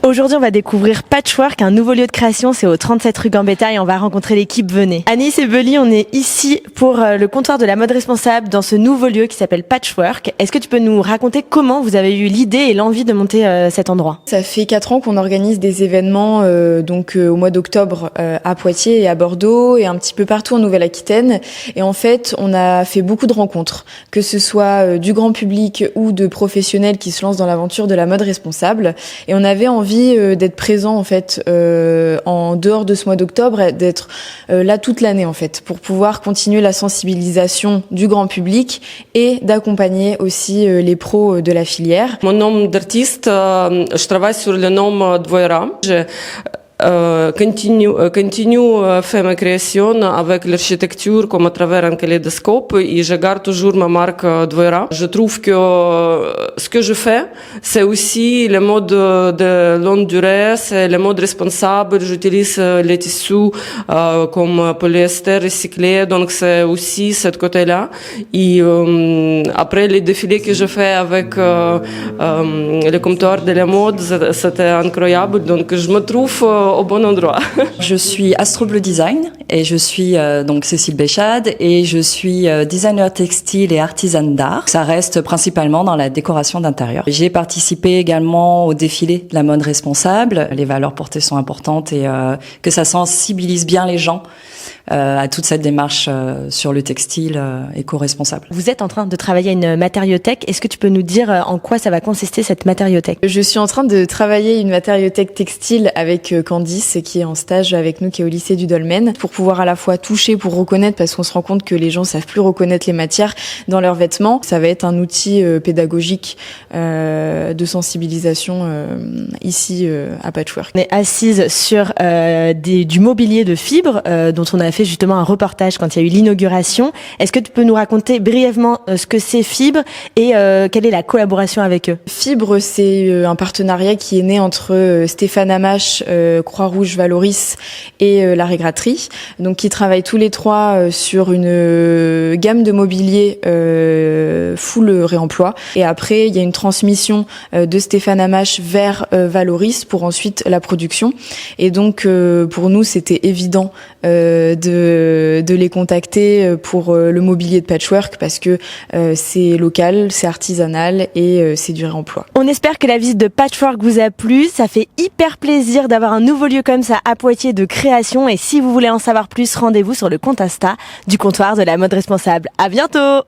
Aujourd'hui, on va découvrir Patchwork, un nouveau lieu de création. C'est au 37 rue Gambetta et on va rencontrer l'équipe. Venez. Anis et Belly, on est ici pour le comptoir de la mode responsable dans ce nouveau lieu qui s'appelle Patchwork. Est-ce que tu peux nous raconter comment vous avez eu l'idée et l'envie de monter cet endroit? Ça fait 4 ans qu'on organise des événements au mois d'octobre à Poitiers et à Bordeaux et un petit peu partout en Nouvelle-Aquitaine. Et en fait, on a fait beaucoup de rencontres, que ce soit du grand public ou de professionnels qui se lancent dans l'aventure de la mode responsable. Et on avait envie d'être présent en fait en dehors de ce mois d'octobre, d'être là toute l'année en fait, pour pouvoir continuer la sensibilisation du grand public et d'accompagner aussi les pros de la filière. Mon nom d'artiste, je travaille sur le nom Dvoira. Continue faire ma création avec l'architecture comme à travers un kaléidoscope et je garde toujours ma marque Dvoira. Je trouve que ce que je fais, c'est aussi le mode de longue durée, c'est le mode responsable. J'utilise les tissus comme polyester recyclé, donc c'est aussi ce côté-là. Et après les défilés que je fais avec le comptoir de la mode, c'était incroyable. Donc je me trouve au bon endroit. Je suis Astro Bleu Design et je suis donc Cécile Béchade et je suis designer textile et artisane d'art. Ça reste principalement dans la décoration d'intérieur. J'ai participé également au défilé de la mode responsable. Les valeurs portées sont importantes et que ça sensibilise bien les gens à toute cette démarche sur le textile éco-responsable. Vous êtes en train de travailler à une matériothèque. Est-ce que tu peux nous dire en quoi ça va consister cette matériothèque? Je suis en train de travailler une matériothèque textile avec Candice qui est en stage avec nous, qui est au lycée du Dolmen, pour pouvoir à la fois toucher, pour reconnaître, parce qu'on se rend compte que les gens savent plus reconnaître les matières dans leurs vêtements. Ça va être un outil pédagogique de sensibilisation ici à Patchwork. On est assise sur du mobilier de fibre dont on a fait justement un reportage quand il y a eu l'inauguration. Est-ce que tu peux nous raconter brièvement ce que c'est Fibre et quelle est la collaboration avec eux? Fibre, c'est un partenariat qui est né entre Stéphane Amache, Croix-Rouge Valoris et la Régratterie, donc qui travaillent tous les trois sur une gamme de mobilier full réemploi. Et après, il y a une transmission de Stéphane Amache vers Valoris pour ensuite la production. Et donc, pour nous, c'était évident de les contacter pour le mobilier de Patchwork parce que c'est local, c'est artisanal et c'est du réemploi. On espère que la visite de Patchwork vous a plu. Ça fait hyper plaisir d'avoir un nouveau lieu comme ça à Poitiers de création. Et si vous voulez en savoir plus, rendez-vous sur le compte Insta du comptoir de la mode responsable. À bientôt!